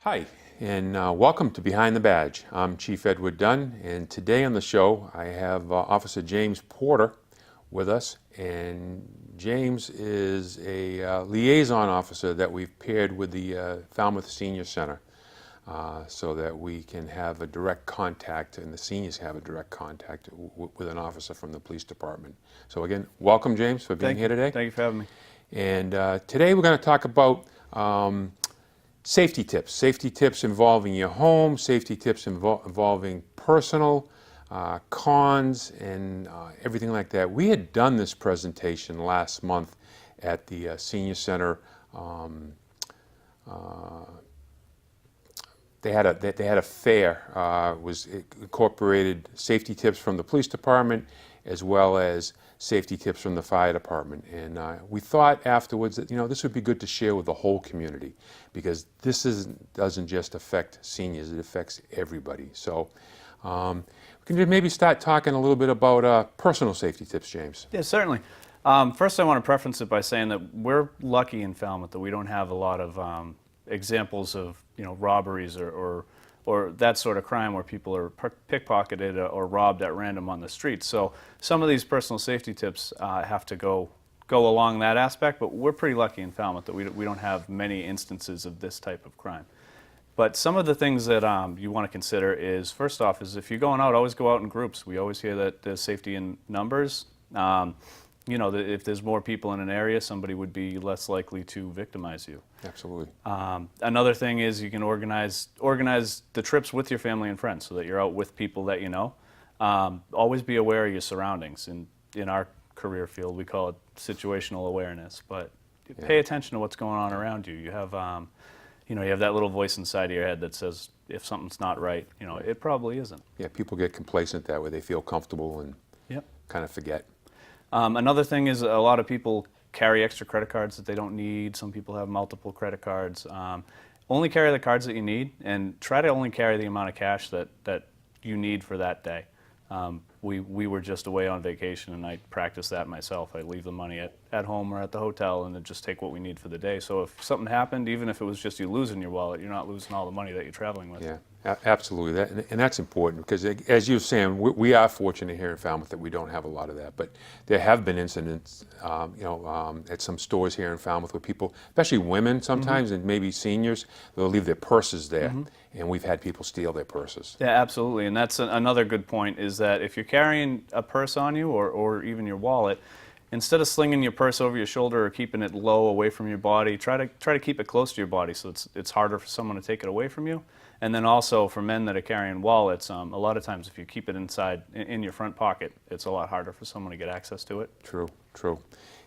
Hi, and welcome to Behind the Badge. I'm Chief Edward Dunn, and today on the show I have Officer James Porter with us. And James is a liaison officer that we've paired with the Falmouth Senior Center so that we can have a direct contact, and the seniors have a direct contact with an officer from the police department. So again, welcome, James, for being here today. Thank you for having me. And today we're going to talk about safety tips involving your home, safety tips involving personal, cons, and everything like that. We had done this presentation last month at the Senior Center. They had a fair, was incorporated safety tips from the police department as well as safety tips from the fire department. And we thought afterwards that, this would be good to share with the whole community, because this doesn't just affect seniors, it affects everybody. So we can maybe start talking a little bit about personal safety tips, James. Yeah, certainly. First, I want to preference it by saying that we're lucky in Falmouth that we don't have a lot of examples of robberies or that sort of crime where people are pickpocketed or robbed at random on the streets. So some of these personal safety tips have to go along that aspect, but we're pretty lucky in Falmouth that we don't have many instances of this type of crime. But some of the things that you want to consider is, first off, is if you're going out, always go out in groups. We always hear that there's safety in numbers. If there's more people in an area, somebody would be less likely to victimize you. Absolutely. Another thing is you can organize the trips with your family and friends so that you're out with people that you know. Always be aware of your surroundings. In our career field, we call it situational awareness. But pay attention to what's going on around you. You have, you have that little voice inside of your head that says if something's not right, it probably isn't. Yeah, people get complacent that way. They feel comfortable and kind of forget. Another thing is a lot of people carry extra credit cards that they don't need. Some people have multiple credit cards. Only carry the cards that you need, and try to only carry the amount of cash that you need for that day. We were just away on vacation, and I practiced that myself. I leave the money at home or at the hotel and then just take what we need for the day. So if something happened, even if it was just you losing your wallet, you're not losing all the money that you're traveling with. Yeah. Absolutely, and that's important, because as you're saying, we are fortunate here in Falmouth that we don't have a lot of that. But there have been incidents, at some stores here in Falmouth where people, especially women sometimes, and maybe seniors, they'll leave their purses there, and we've had people steal their purses. Yeah, absolutely, and that's another good point, is that if you're carrying a purse on you or even your wallet, instead of slinging your purse over your shoulder or keeping it low away from your body, try to keep it close to your body so it's harder for someone to take it away from you. And then also for men that are carrying wallets, a lot of times if you keep it inside in your front pocket, it's a lot harder for someone to get access to it. True.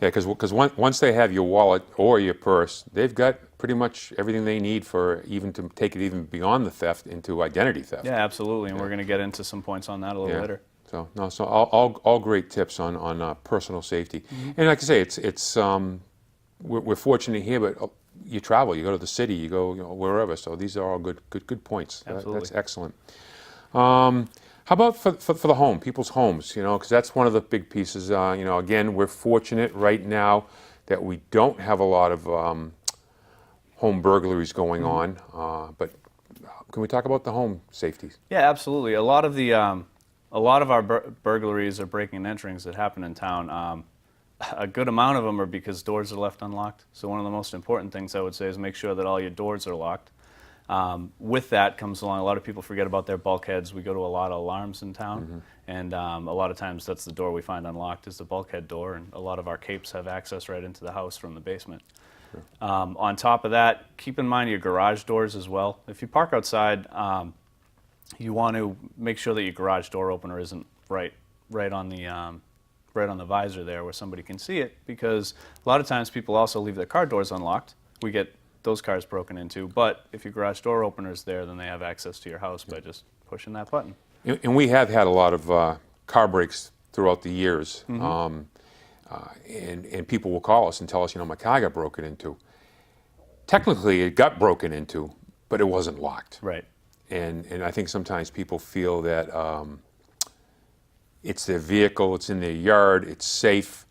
Yeah, because once they have your wallet or your purse, they've got pretty much everything they need for even to take it even beyond the theft into identity theft. Yeah, absolutely, and we're going to get into some points on that a little later. So all great tips on personal safety. And like I say, it's we're fortunate here, but you travel, you go to the city, you go wherever. So these are all good points. Absolutely. That's excellent. How about for the home, people's homes? Because that's one of the big pieces. Again, we're fortunate right now that we don't have a lot of home burglaries going on. But can we talk about the home safety? Yeah, absolutely. A lot of our burglaries or breaking and enterings that happen in town, a good amount of them are because doors are left unlocked. So one of the most important things I would say is make sure that all your doors are locked. With that comes along, a lot of people forget about their bulkheads. We go to a lot of alarms in town, and a lot of times that's the door we find unlocked is the bulkhead door, and a lot of our capes have access right into the house from the basement. Sure. On top of that, keep in mind your garage doors as well. If you park outside, you want to make sure that your garage door opener isn't right on the visor there where somebody can see it, because a lot of times people also leave their car doors unlocked. We get those cars broken into, but if your garage door opener is there, then they have access to your house by just pushing that button. And we have had a lot of car breaks throughout the years, and people will call us and tell us, my car got broken into. Technically, it got broken into, but it wasn't locked. Right. And I think sometimes people feel that it's their vehicle, it's in their yard, it's safe.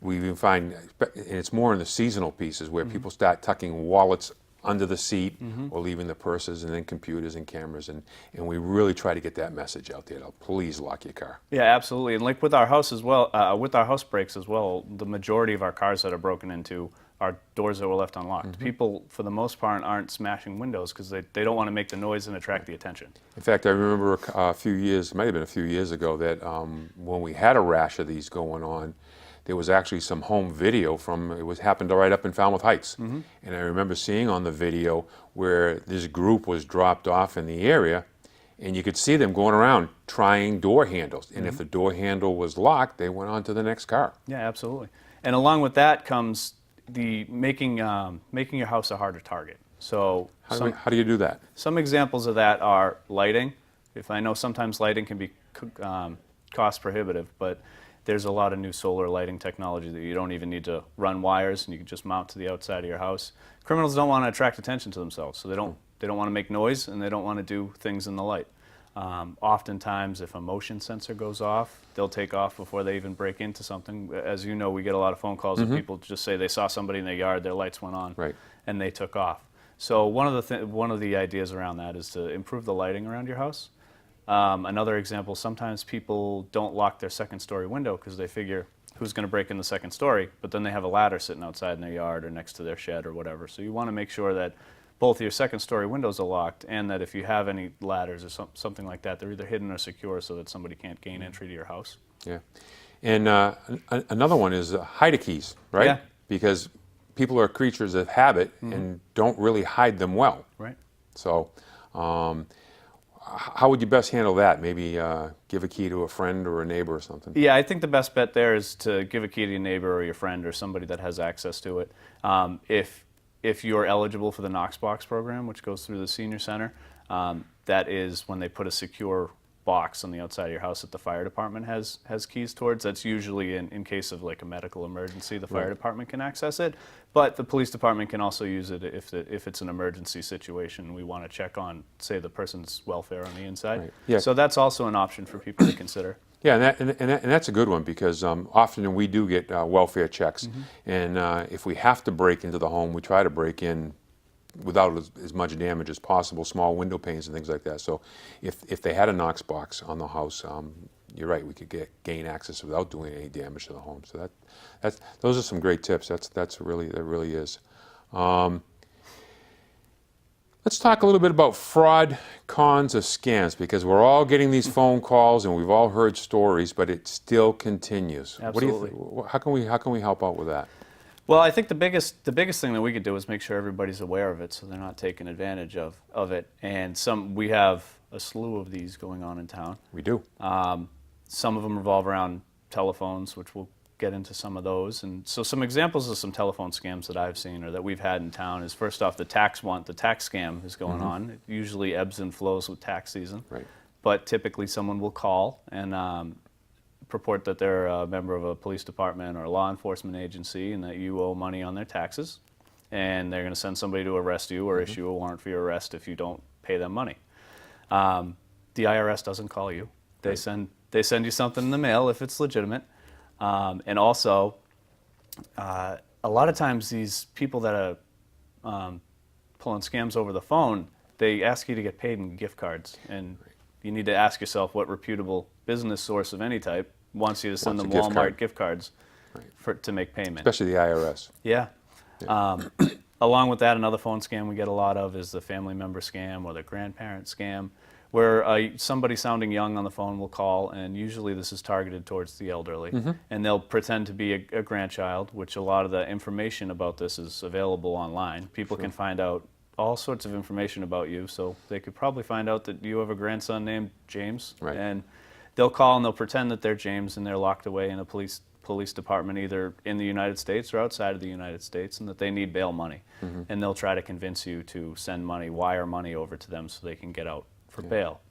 We even find, and it's more in the seasonal pieces where people start tucking wallets under the seat or leaving the purses, and then computers and cameras. And we really try to get that message out there. Please lock your car. Yeah, absolutely. And like with our house as well, with our house breaks as well, the majority of our cars that are broken into are doors that were left unlocked. People, for the most part, aren't smashing windows because they don't want to make the noise and attract the attention. In fact, I remember a few years, it might have been a few years ago, that when we had a rash of these going on, there was actually some home video happened right up in Falmouth Heights. And I remember seeing on the video where this group was dropped off in the area, and you could see them going around trying door handles. And if the door handle was locked, they went on to the next car. Yeah, absolutely. And along with that comes the making your house a harder target. So How do you do that? some examples of that are lighting. If I know sometimes lighting can be cost prohibitive, but there's a lot of new solar lighting technology that you don't even need to run wires, and you can just mount to the outside of your house. Criminals don't want to attract attention to themselves, so they don't want to make noise, and they don't want to do things in the light. Oftentimes, if a motion sensor goes off, they'll take off before they even break into something. As you know, we get a lot of phone calls of people just say they saw somebody in their yard, their lights went on, Right. and they took off. So one of the ideas around that is to improve the lighting around your house. Another example, sometimes people don't lock their second-story window because they figure who's going to break in the second story, but then they have a ladder sitting outside in their yard or next to their shed or whatever. So you want to make sure that both your second-story windows are locked, and that if you have any ladders or something like that, they're either hidden or secure so that somebody can't gain entry to your house. Yeah. And another one is hide keys, right? Yeah. Because people are creatures of habit and don't really hide them well. Right. So how would you best handle that? Maybe give a key to a friend or a neighbor or something? Yeah, I think the best bet there is to give a key to your neighbor or your friend or somebody that has access to it. If you're eligible for the Knox Box program, which goes through the senior center, that is when they put a secure box on the outside of your house that the fire department has keys towards. That's usually in case of like a medical emergency, the fire department can access it, but the police department can also use it if it's an emergency situation. We want to check on, say, the person's welfare on the inside. Right. Yeah. So that's also an option for people to consider. Yeah, and that's a good one because often we do get welfare checks, and if we have to break into the home, we try to break in without as much damage as possible, small window panes and things like that. So if they had a Knox box on the house, you're right, we could gain access without doing any damage to the home. So those are some great tips. That really is. Let's talk a little bit about fraud, cons, or scams, because we're all getting these phone calls and we've all heard stories, but it still continues. Absolutely. What do you how can we help out with that? Well, I think the biggest thing that we could do is make sure everybody's aware of it, so they're not taking advantage of it. And we have a slew of these going on in town. We do. Some of them revolve around telephones, which we'll get into some of those. And so some examples of some telephone scams that I've seen or that we've had in town is, first off, the tax scam is going on. It usually ebbs and flows with tax season. Right. But typically someone will call and purport that they're a member of a police department or a law enforcement agency and that you owe money on their taxes, and they're going to send somebody to arrest you or issue a warrant for your arrest if you don't pay them money. The IRS doesn't call you. They send you something in the mail if it's legitimate. And also, a lot of times these people that are pulling scams over the phone, they ask you to get paid in gift cards, and you need to ask yourself what reputable business source of any type wants you to send them Walmart gift cards to make payment. Especially the IRS. Yeah. Along with that, another phone scam we get a lot of is the family member scam or the grandparent scam, where somebody sounding young on the phone will call, and usually this is targeted towards the elderly, and they'll pretend to be a grandchild, which a lot of the information about this is available online. People can find out all sorts of information about you, so they could probably find out that you have a grandson named James, Right. and they'll call and they'll pretend that they're James and they're locked away in a police department either in the United States or outside of the United States, and that they need bail money. And they'll try to convince you to send money, wire money over to them so they can get out for bail.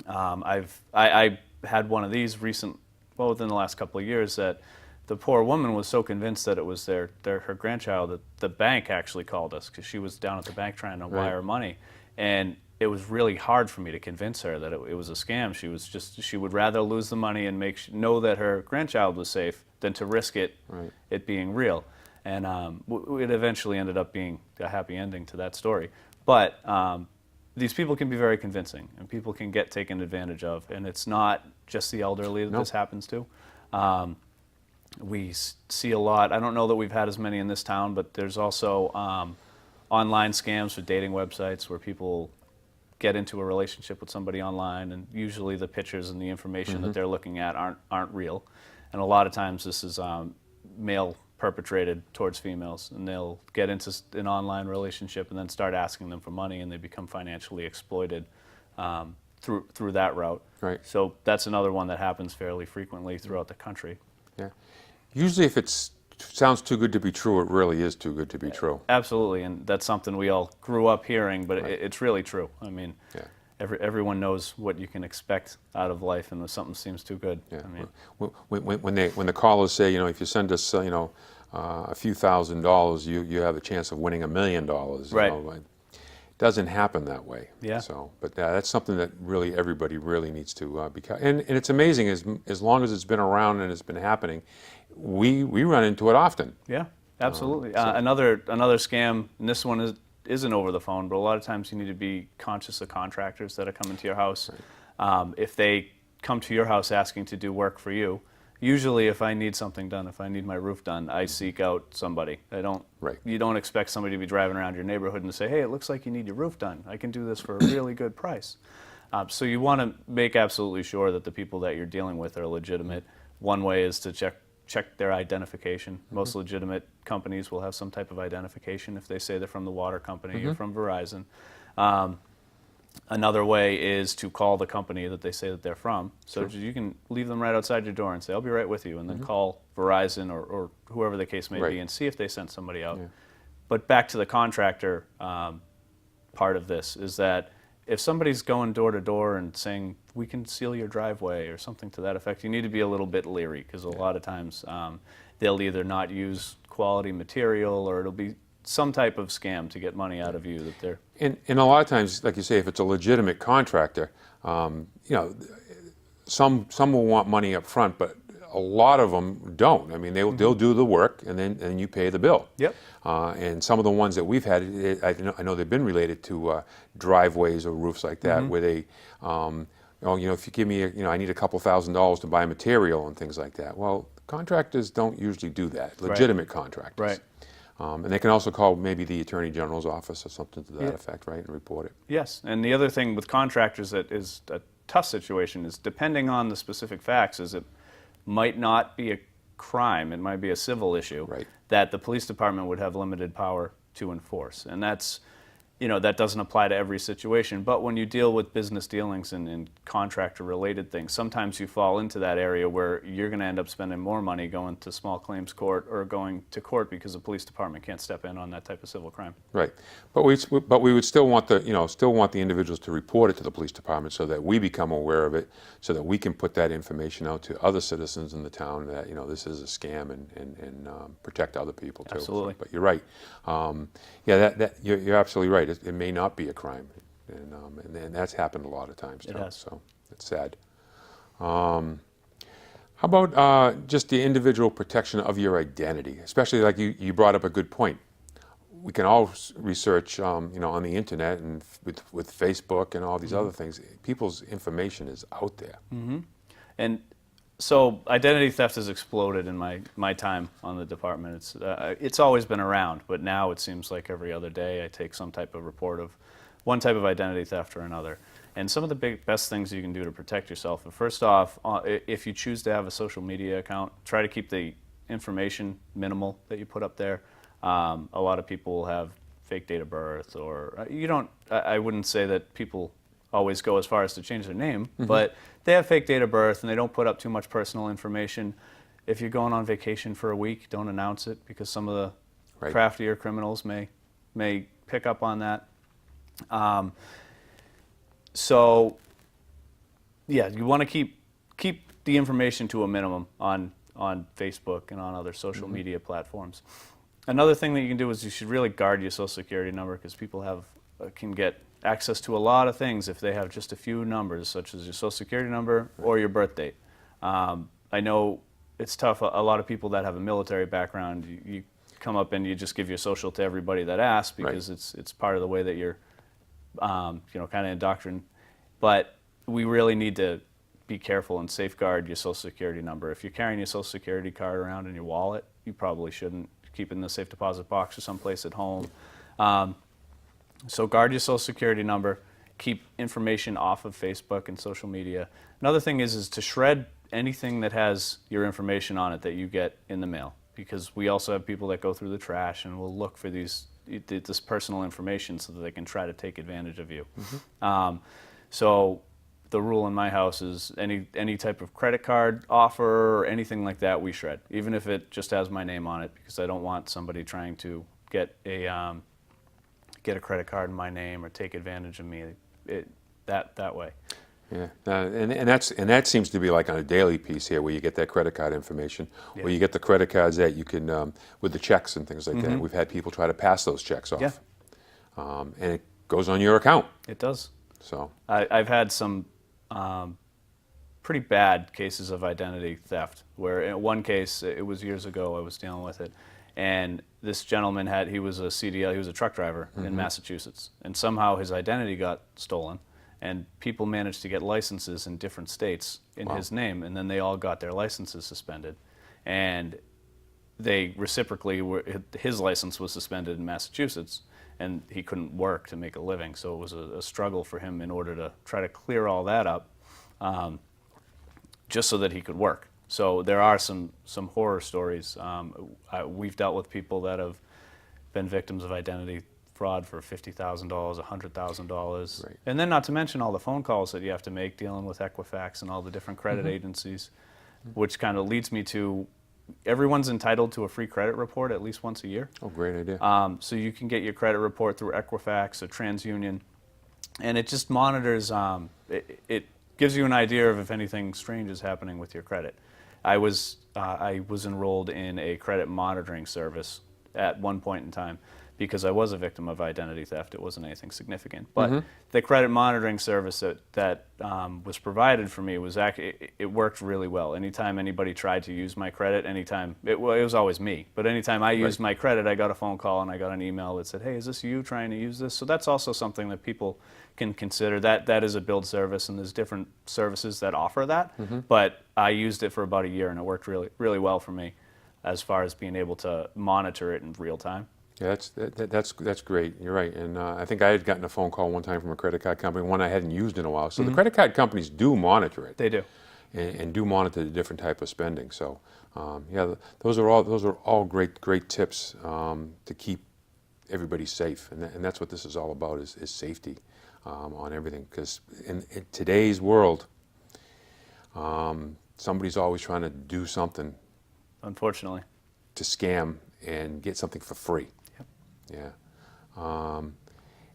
I had one of these within the last couple of years, that the poor woman was so convinced that it was her grandchild that the bank actually called us because she was down at the bank trying to wire money. And it was really hard for me to convince her that it was a scam. She would rather lose the money and know that her grandchild was safe than to risk it being real. And it eventually ended up being a happy ending to that story. But these people can be very convincing, and people can get taken advantage of. And it's not just the elderly that No. this happens to. We see a lot. I don't know that we've had as many in this town, but there's also online scams for dating websites where people get into a relationship with somebody online, and usually the pictures and the information that they're looking at aren't real. And a lot of times this is male perpetrated towards females, and they'll get into an online relationship and then start asking them for money, and they become financially exploited through that route. Right. So that's another one that happens fairly frequently throughout the country. Yeah. Usually if it sounds too good to be true, it really is too good to be true. Absolutely, and that's something we all grew up hearing, but Right. it's really true. I mean, Yeah. everyone knows what you can expect out of life, and if something seems too good, Yeah. I mean, When the callers say, if you send us, a few $1,000s, you have a chance of winning $1 million. Right. It doesn't happen that way. Yeah. So, but that's something that really everybody really needs to be. And it's amazing as long as it's been around and it's been happening, we run into it often. yeah, absolutely. so- Another scam, and this one isn't over the phone, but a lot of times you need to be conscious of contractors that are coming to your house. If they come to your house asking to do work for you, usually if I need something done, if I need my roof done, I seek out somebody. Right. You don't expect somebody to be driving around your neighborhood and say, hey, it looks like you need your roof done. I can do this for a really good price. So you want to make absolutely sure that the people that you're dealing with are legitimate. One way is to check their identification. Most legitimate companies will have some type of identification if they say they're from the water company or from Verizon. Another way is to call the company that they say that they're from. So you can leave them right outside your door and say, I'll be right with you, and then call Verizon or whoever the case may Right. be and see if they sent somebody out. Yeah. But back to the contractor part of this is that if somebody's going door to door and saying, we can seal your driveway or something to that effect, you need to be a little bit leery, because a lot of times they'll either not use quality material, or it'll be some type of scam to get money out of you that they're... And a lot of times, like you say, if it's a legitimate contractor, some will want money up front, but a lot of them don't. I mean, they'll do the work, and then you pay the bill. Yep. And some of the ones that we've had, I know they've been related to driveways or roofs like that, where they, if you give me, I need a couple $1,000s to buy material and things like that. Well, contractors don't usually do that. Legitimate contractors. Right. And they can also call maybe the Attorney General's office or something to that effect, right, and report it. Yes, and the other thing with contractors that is a tough situation is, depending on the specific facts, is it might not be a crime, it might be a civil issue Right. that the police department would have limited power to enforce. And that's, that doesn't apply to every situation, but when you deal with business dealings and contractor-related things, sometimes you fall into that area where you're going to end up spending more money going to small claims court or going to court because the police department can't step in on that type of civil crime. Right, but we would still want the individuals to report it to the police department so that we become aware of it, so that we can put that information out to other citizens in the town that this is a scam, and protect other people too. Absolutely. But you're right. You're absolutely right. It may not be a crime, and that's happened a lot of times too. It has. So it's sad. How about just the individual protection of your identity, especially like you brought up a good point. We can all research, on the internet and with Facebook and all these other things. People's information is out there. And so identity theft has exploded in my time on the department. It's always been around, but now it seems like every other day I take some type of report of one type of identity theft or another. And some of the best things you can do to protect yourself, first off, if you choose to have a social media account, try to keep the information minimal that you put up there. A lot of people will have fake date of birth, or I wouldn't say that people always go as far as to change their name, but they have fake date of birth and they don't put up too much personal information. If you're going on vacation for a week, don't announce it, because some of the Right. craftier criminals may pick up on that. So yeah, you want to keep the information to a minimum on Facebook and on other social media platforms. Another thing that you can do is you should really guard your Social Security number, because people can get access to a lot of things if they have just a few numbers, such as your Social Security number or your birth date. I know it's tough. A lot of people that have a military background, you come up and you just give your social to everybody that asks because it's part of the way that you're, kind of indoctrined. But we really need to be careful and safeguard your Social Security number. If you're carrying your Social Security card around in your wallet, you probably shouldn't. Keep it in the safe deposit box or someplace at home. So guard your Social Security number. Keep information off of Facebook and social media. Another thing is to shred anything that has your information on it that you get in the mail, because we also have people that go through the trash and will look for this personal information so that they can try to take advantage of you. So the rule in my house is any type of credit card offer or anything like that we shred, even if it just has my name on it, because I don't want somebody trying to get a credit card in my name or take advantage of me that way. Yeah, and that seems to be like on a daily piece here, where you get that credit card information, where you get the credit cards that you can with the checks and things like that. We've had people try to pass those checks off, and it goes on your account. It does. So I've had some pretty bad cases of identity theft, where in one case, it was years ago, I was dealing with it, and this gentleman he was a CDL, he was a truck driver in Massachusetts, and somehow his identity got stolen, and people managed to get licenses in different states in his name, and then they all got their licenses suspended, and they reciprocally his license was suspended in Massachusetts, and he couldn't work to make a living, so it was a struggle for him in order to try to clear all that up, just so that he could work. So there are some horror stories. We've dealt with people that have been victims of identity fraud for $50,000, $100,000. Right. And then not to mention all the phone calls that you have to make dealing with Equifax and all the different credit agencies, which kind of leads me to everyone's entitled to a free credit report at least once a year. Oh, great idea. So you can get your credit report through Equifax or TransUnion, and it just monitors, it gives you an idea of if anything strange is happening with your credit. I was enrolled in a credit monitoring service at one point in time because I was a victim of identity theft. It wasn't anything significant, but the credit monitoring service that was provided for me was it worked really well. Anytime anybody tried to use my credit, it was always me, but anytime I used my credit, I got a phone call and I got an email that said, "Hey, is this you trying to use this?" So that's also something that people can consider. That is a billed service, and there's different services that offer that. But I used it for about a year, and it worked really, really well for me, as far as being able to monitor it in real time. Yeah, that's great. You're right. And I think I had gotten a phone call one time from a credit card company, one I hadn't used in a while. So the credit card companies do monitor it. They do. And do monitor the different type of spending. So yeah, those are all great tips to keep everybody safe. And that's what this is all about, is safety on everything. Because in today's world, somebody's always trying to do something, unfortunately, to scam and get something for free. Yep. Yeah.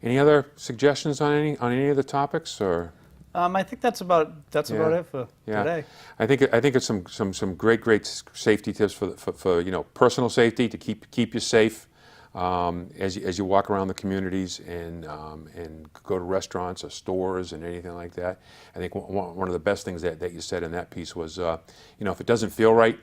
Any other suggestions on any of the topics, or? I think that's about it for today. I think it's some great safety tips for personal safety, to keep you safe as you walk around the communities and go to restaurants or stores and anything like that. I think one of the best things that you said in that piece was, if it doesn't feel right,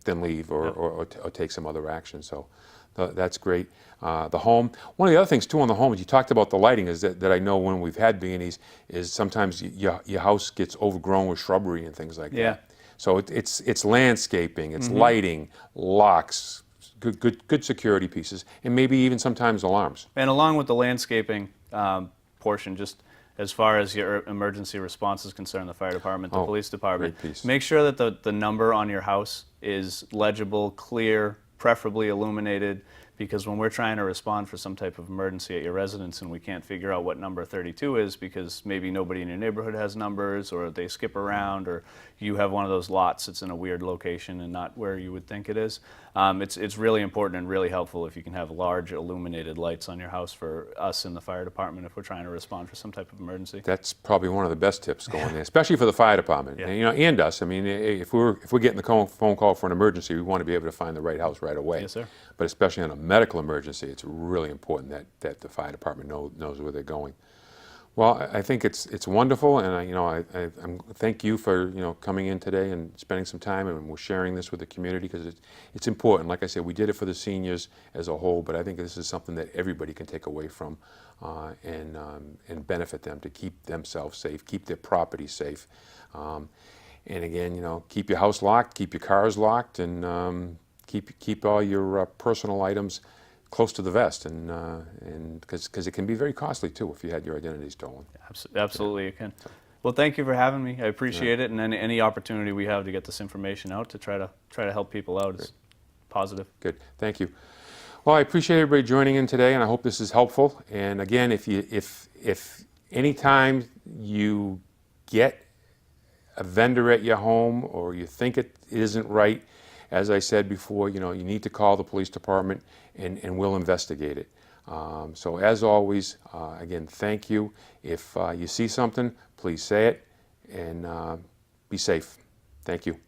then leave or take some other action. So that's great. The home. One of the other things too on the home, you talked about the lighting, is that I know when we've had B&Es, is sometimes your house gets overgrown with shrubbery and things like that. So it's landscaping, it's lighting, locks, good security pieces, and maybe even sometimes alarms. And along with the landscaping portion, just as far as your emergency response is concerned, the fire department, the police department, make sure that the number on your house is legible, clear, preferably illuminated, because when we're trying to respond for some type of emergency at your residence and we can't figure out what number 32 is because maybe nobody in your neighborhood has numbers, or they skip around, or you have one of those lots that's in a weird location and not where you would think it is, it's really important and really helpful if you can have large illuminated lights on your house for us in the fire department if we're trying to respond for some type of emergency. That's probably one of the best tips going there, especially for the fire department. And us. I mean, if we're getting the phone call for an emergency, we want to be able to find the right house right away. Yes, sir. But especially on a medical emergency, it's really important that the fire department knows where they're going. Well, I think it's wonderful, and I'm thank you for coming in today and spending some time, and we're sharing this with the community because it's important. Like I said, we did it for the seniors as a whole, but I think this is something that everybody can take away from and benefit them to keep themselves safe, keep their property safe, and again, keep your house locked, keep your cars locked, and keep all your personal items close to the vest, and because it can be very costly too if you had your identity stolen. Absolutely, it can. Well, thank you for having me. I appreciate it, and any opportunity we have to get this information out to try to help people out is positive. Good, thank you. Well, I appreciate everybody joining in today, and I hope this is helpful. And again, if anytime you get a vendor at your home or you think it isn't right, as I said before, you need to call the police department and we'll investigate it. So as always, again, thank you. If you see something, please say it and be safe. Thank you.